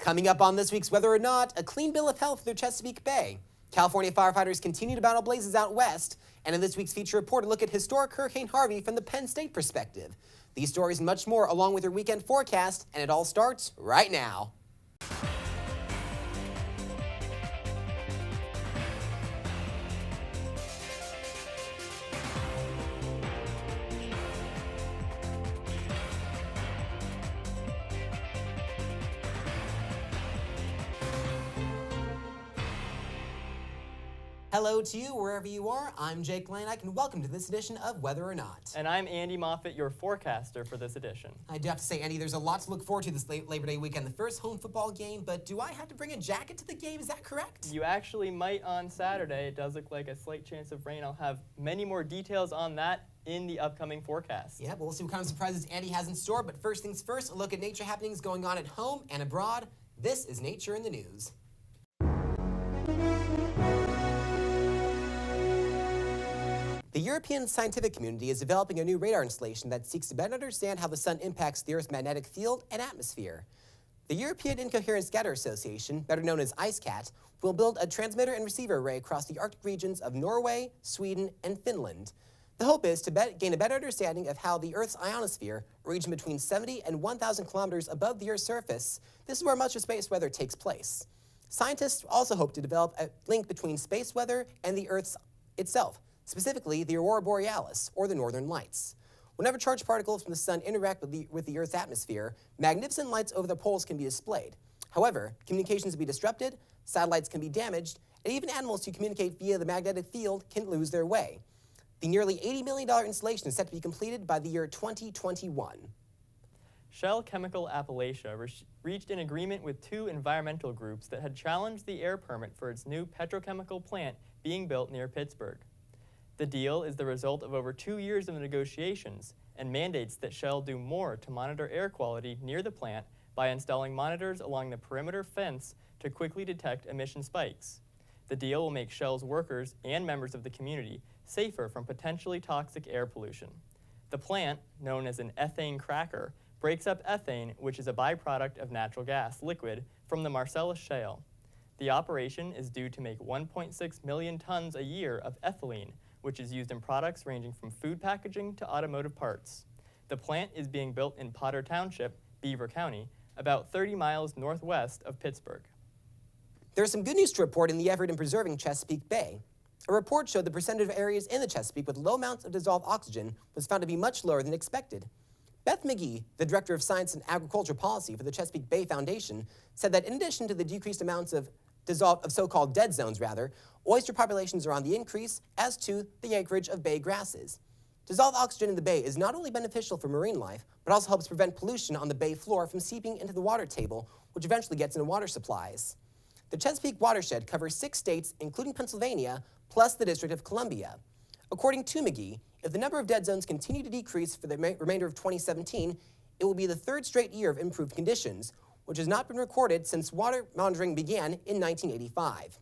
Coming up on this week's Whether or Not, a clean bill of health through Chesapeake Bay. California firefighters continue to battle blazes out west. And in this week's feature report, a look at historic Hurricane Harvey from the Penn State perspective. These stories and much more along with your weekend forecast, and it all starts right now. Hello to you, wherever you are. I'm Jake Langedyk, and welcome to this edition of Whether or Not. And I'm Andy Moffitt, your forecaster for this edition. I do have to say, Andy, there's a lot to look forward to this Labor Day weekend, the first home football game, but do I have to bring a jacket to the game? Is that correct? You actually might on Saturday. It does look like a slight chance of rain. I'll have many more details on that in the upcoming forecast. Yeah, but we'll see what kind of surprises Andy has in store. But first things first, a look at nature happenings going on at home and abroad. This is Nature in the News. The European scientific community is developing a new radar installation that seeks to better understand how the sun impacts the Earth's magnetic field and atmosphere. The European Incoherent Scatter Association, better known as IceCat, will build a transmitter and receiver array across the Arctic regions of Norway, Sweden, and Finland. The hope is to gain a better understanding of how the Earth's ionosphere, a region between 70 and 1,000 kilometers above the Earth's surface, this is where much of space weather takes place. Scientists also hope to develop a link between space weather and the Earth itself, specifically the aurora borealis, or the northern lights. Whenever charged particles from the sun interact with the Earth's atmosphere, magnificent lights over the poles can be displayed. However, communications can be disrupted, satellites can be damaged, and even animals who communicate via the magnetic field can lose their way. The nearly $80 million installation is set to be completed by the year 2021. Shell Chemical Appalachia reached an agreement with two environmental groups that had challenged the air permit for its new petrochemical plant being built near Pittsburgh. The deal is the result of over 2 years of negotiations and mandates that Shell do more to monitor air quality near the plant by installing monitors along the perimeter fence to quickly detect emission spikes. The deal will make Shell's workers and members of the community safer from potentially toxic air pollution. The plant, known as an ethane cracker, breaks up ethane, which is a byproduct of natural gas liquid, from the Marcellus Shale. The operation is due to make 1.6 million tons a year of ethylene, which is used in products ranging from food packaging to automotive parts. The plant is being built in Potter Township, Beaver County, about 30 miles northwest of Pittsburgh. There's some good news to report in the effort in preserving Chesapeake Bay. A report showed the percentage of areas in the Chesapeake with low amounts of dissolved oxygen was found to be much lower than expected. Beth McGee, the Director of Science and Agriculture Policy for the Chesapeake Bay Foundation, said that in addition to the decreased amounts of so-called dead zones, oyster populations are on the increase, as to the acreage of bay grasses. Dissolved oxygen in the bay is not only beneficial for marine life, but also helps prevent pollution on the bay floor from seeping into the water table, which eventually gets into water supplies. The Chesapeake watershed covers 6 states, including Pennsylvania, plus the District of Columbia. According to McGee, if the number of dead zones continue to decrease for the remainder of 2017, it will be the 3rd straight year of improved conditions, which has not been recorded since water monitoring began in 1985.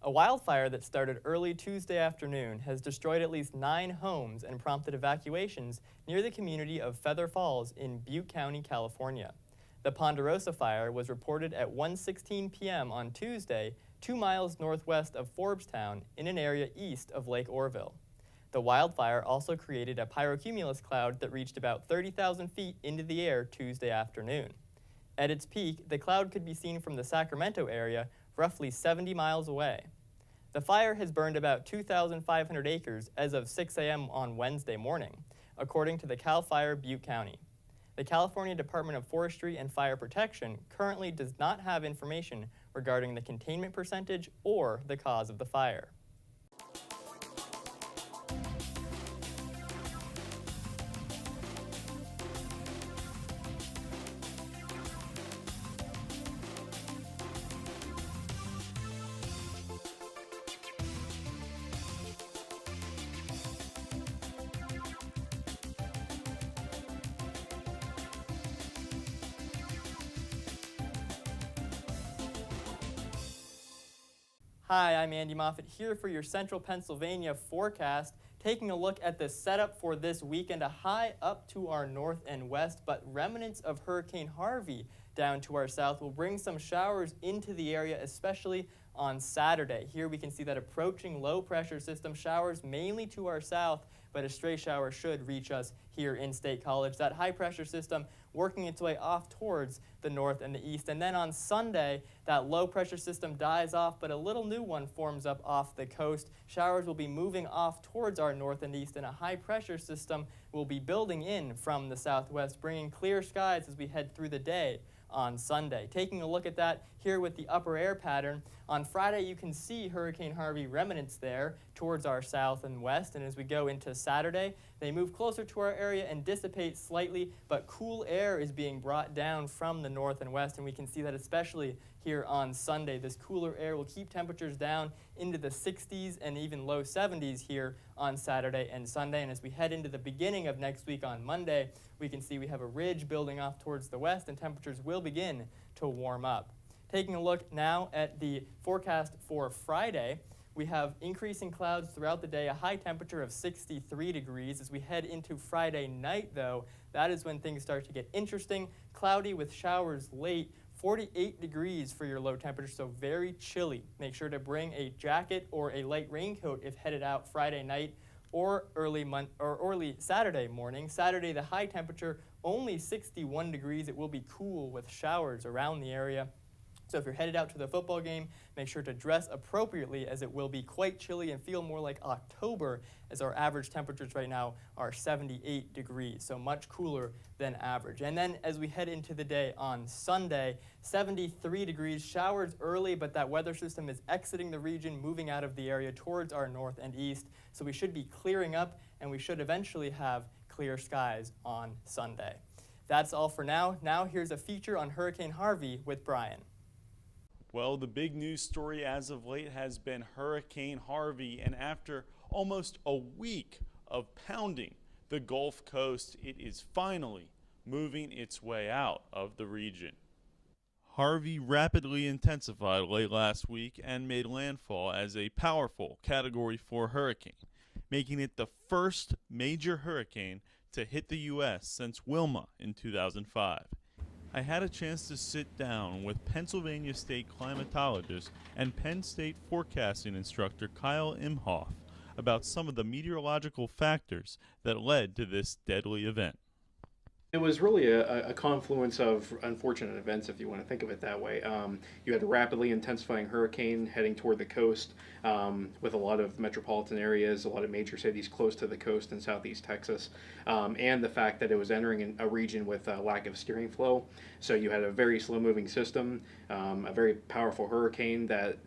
A wildfire that started early Tuesday afternoon has destroyed at least 9 homes and prompted evacuations near the community of Feather Falls in Butte County, California. The Ponderosa fire was reported at 1:16 p.m. on Tuesday, 2 miles northwest of Forbstown in an area east of Lake Orville. The wildfire also created a pyrocumulus cloud that reached about 30,000 feet into the air Tuesday afternoon. At its peak, the cloud could be seen from the Sacramento area, roughly 70 miles away. The fire has burned about 2,500 acres as of 6 a.m. on Wednesday morning, according to the CAL FIRE Butte County. The California Department of Forestry and Fire Protection currently does not have information regarding the containment percentage or the cause of the fire. Hi, I'm Andy Moffitt here for your Central Pennsylvania forecast, taking a look at the setup for this weekend. A high up to our north and west, but remnants of Hurricane Harvey down to our south will bring some showers into the area, especially on Saturday. Here we can see that approaching low pressure system, showers mainly to our south, but a stray shower should reach us here in State College. That high pressure system working its way off towards the north and the east. And then on Sunday, that low pressure system dies off, but a little new one forms up off the coast. Showers will be moving off towards our north and east, and a high pressure system will be building in from the southwest, bringing clear skies as we head through the day on Sunday. Taking a look at that here with the upper air pattern, on Friday you can see Hurricane Harvey remnants there towards our south and west, and as we go into Saturday, they move closer to our area and dissipate slightly, but cool air is being brought down from the north and west, and we can see that especially here on Sunday. This cooler air will keep temperatures down into the 60s and even low 70s here on Saturday and Sunday, and as we head into the beginning of next week on Monday, we can see we have a ridge building off towards the west, and temperatures will begin to warm up. Taking a look now at the forecast for Friday, we have increasing clouds throughout the day, a high temperature of 63 degrees. As we head into Friday night, though, that is when things start to get interesting. Cloudy with showers late, 48 degrees for your low temperature, so very chilly. Make sure to bring a jacket or a light raincoat if headed out Friday night or early Saturday morning. Saturday, the high temperature only 61 degrees. It will be cool with showers around the area. So if you're headed out to the football game, make sure to dress appropriately, as it will be quite chilly and feel more like October, as our average temperatures right now are 78 degrees, so much cooler than average. And then as we head into the day on Sunday, 73 degrees, showers early, but that weather system is exiting the region, moving out of the area towards our north and east, so we should be clearing up, and we should eventually have clear skies on Sunday. That's all for now. Now here's a feature on Hurricane Harvey with Brian. Well, the big news story as of late has been Hurricane Harvey, and after almost a week of pounding the Gulf Coast, it is finally moving its way out of the region. Harvey rapidly intensified late last week and made landfall as a powerful Category 4 hurricane, making it the first major hurricane to hit the U.S. since Wilma in 2005. I had a chance to sit down with Pennsylvania State climatologist and Penn State forecasting instructor Kyle Imhoff about some of the meteorological factors that led to this deadly event. It was really a confluence of unfortunate events, if you want to think of it that way. You had a rapidly intensifying hurricane heading toward the coast, with a lot of metropolitan areas, a lot of major cities close to the coast in southeast Texas, and the fact that it was entering a region with a lack of steering flow. So you had a very slow-moving system, a very powerful hurricane that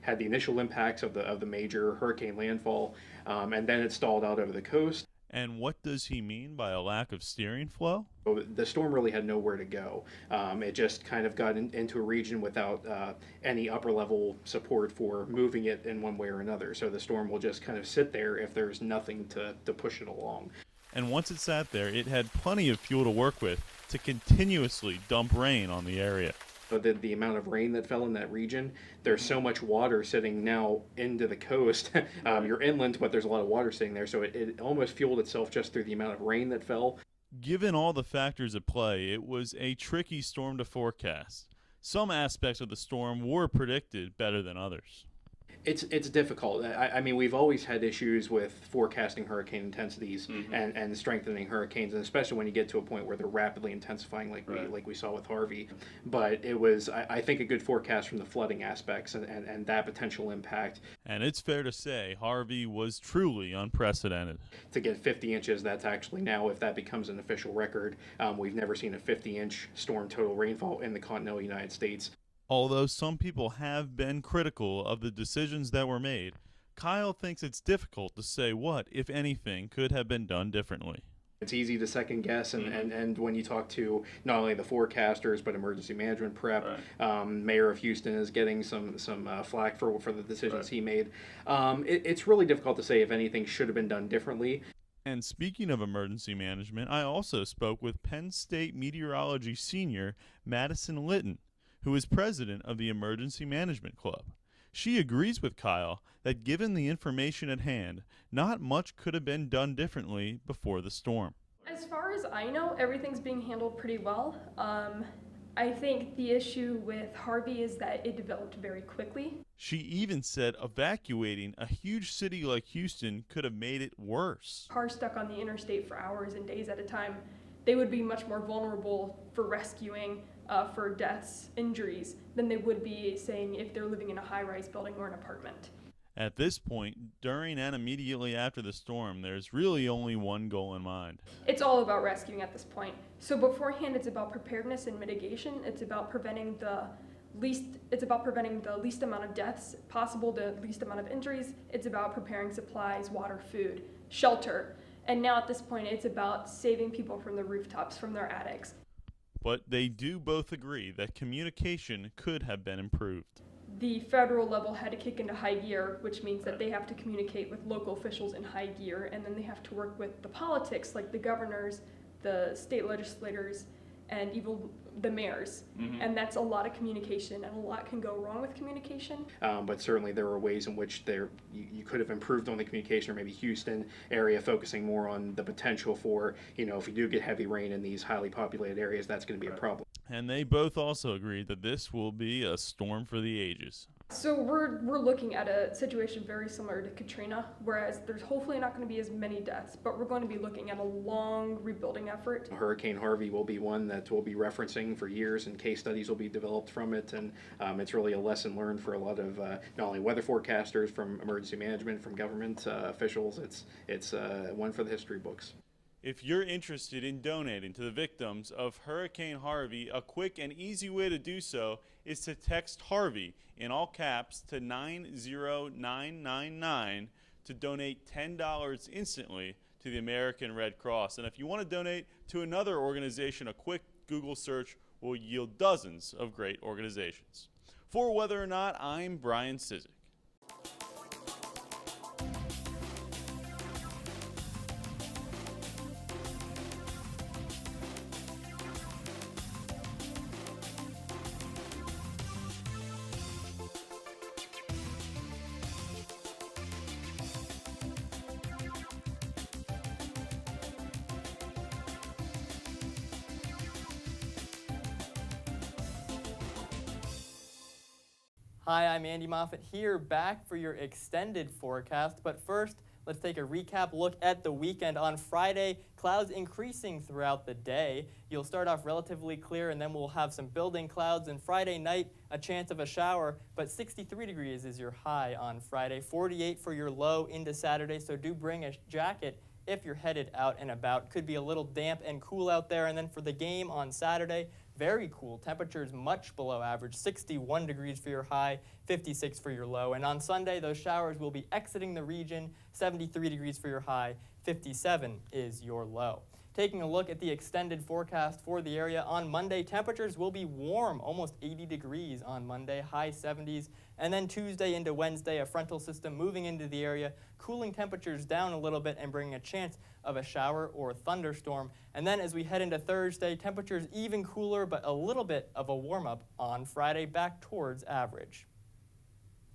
had the initial impacts of the major hurricane landfall, and then it stalled out over the coast. And what does he mean by a lack of steering flow? The storm really had nowhere to go. It just kind of got into a region without any upper level support for moving it in one way or another. So the storm will just kind of sit there if there's nothing to push it along. And once it sat there, it had plenty of fuel to work with to continuously dump rain on the area. But the amount of rain that fell in that region, there's so much water sitting now into the coast. You're inland, but there's a lot of water sitting there, so it almost fueled itself just through the amount of rain that fell. Given all the factors at play, it was a tricky storm to forecast. Some aspects of the storm were predicted better than others. It's difficult. I mean, we've always had issues with forecasting hurricane intensities and strengthening hurricanes, and especially when you get to a point where they're rapidly intensifying like we saw with Harvey. But it was, I think, a good forecast from the flooding aspects and that potential impact. And it's fair to say Harvey was truly unprecedented. To get 50 inches, that's actually now, if that becomes an official record, we've never seen a 50-inch storm total rainfall in the continental United States. Although some people have been critical of the decisions that were made, Kyle thinks it's difficult to say what, if anything, could have been done differently. It's easy to second guess, and when you talk to not only the forecasters but emergency management prep, Mayor of Houston is getting some flack for the decisions he made. It's really difficult to say if anything should have been done differently. And speaking of emergency management, I also spoke with Penn State meteorology senior Madison Litton, who is president of the Emergency Management Club. She agrees with Kyle that given the information at hand, not much could have been done differently before the storm. As far as I know, everything's being handled pretty well. I think the issue with Harvey is that it developed very quickly. She even said evacuating a huge city like Houston could have made it worse. Cars stuck on the interstate for hours and days at a time, they would be much more vulnerable for rescuing, for deaths, injuries, than they would be, saying, if they're living in a high-rise building or an apartment. At this point, during and immediately after the storm, there's really only one goal in mind. It's all about rescuing at this point. So beforehand, it's about preparedness and mitigation. It's about preventing the least amount of deaths possible, the least amount of injuries. It's about preparing supplies, water, food, shelter. And now at this point, it's about saving people from the rooftops, from their attics. But they do both agree that communication could have been improved. The federal level had to kick into high gear, which means that they have to communicate with local officials in high gear, and then they have to work with the politics, like the governors, the state legislators, and even the mayors. And that's a lot of communication, and a lot can go wrong with communication. But certainly there were ways in which you could have improved on the communication, or maybe Houston area focusing more on the potential for, if you do get heavy rain in these highly populated areas, that's going to be a problem. And they both also agreed that this will be a storm for the ages. So we're looking at a situation very similar to Katrina, whereas there's hopefully not going to be as many deaths, but we're going to be looking at a long rebuilding effort. Hurricane Harvey will be one that we'll be referencing for years, and case studies will be developed from it, and it's really a lesson learned for a lot of not only weather forecasters, from emergency management, from government officials. It's one for the history books. If you're interested in donating to the victims of Hurricane Harvey, a quick and easy way to do so is to text Harvey in all caps to 90999 to donate $10 instantly to the American Red Cross. And if you want to donate to another organization, a quick Google search will yield dozens of great organizations. For Whether or Not, I'm Brian Cizek. Hi, I'm Andy Moffitt here, back for your extended forecast. But first, let's take a recap look at the weekend. On Friday, clouds increasing throughout the day. You'll start off relatively clear, and then we'll have some building clouds. And Friday night, a chance of a shower, but 63 degrees is your high on Friday. 48 for your low into Saturday, so do bring a jacket if you're headed out and about. Could be a little damp and cool out there. And then for the game on Saturday, very cool. Temperatures much below average. 61 degrees for your high, 56 for your low. And on Sunday, those showers will be exiting the region. 73 degrees for your high, 57 is your low. Taking a look at the extended forecast for the area, on Monday, temperatures will be warm, almost 80 degrees on Monday, high 70s. And then Tuesday into Wednesday, a frontal system moving into the area, cooling temperatures down a little bit and bringing a chance of a shower or thunderstorm. And then as we head into Thursday, temperatures even cooler, but a little bit of a warm-up on Friday, back towards average.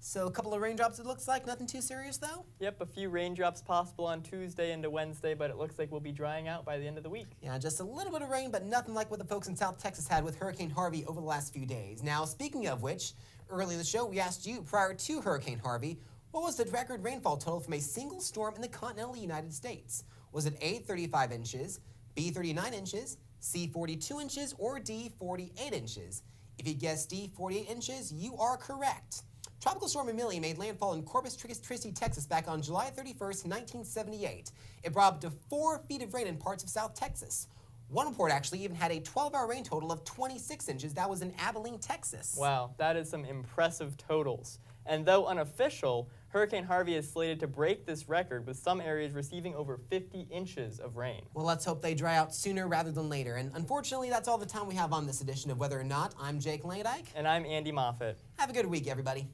So a couple of raindrops, it looks like. Nothing too serious, though? Yep, a few raindrops possible on Tuesday into Wednesday, but it looks like we'll be drying out by the end of the week. Yeah, just a little bit of rain, but nothing like what the folks in South Texas had with Hurricane Harvey over the last few days. Now, speaking of which, early in the show, we asked you, prior to Hurricane Harvey, what was the record rainfall total from a single storm in the continental United States? Was it A, 35 inches, B, 39 inches, C, 42 inches, or D, 48 inches? If you guessed D, 48 inches, you are correct. Tropical Storm Amelia made landfall in Corpus Christi, Texas back on July 31st, 1978. It brought up to 4 feet of rain in parts of South Texas. One report actually even had a 12-hour rain total of 26 inches. That was in Abilene, Texas. Wow, that is some impressive totals. And though unofficial, Hurricane Harvey is slated to break this record, with some areas receiving over 50 inches of rain. Well, let's hope they dry out sooner rather than later. And unfortunately, that's all the time we have on this edition of Whether or Not. I'm Jake Langedyk. And I'm Andy Moffitt. Have a good week, everybody.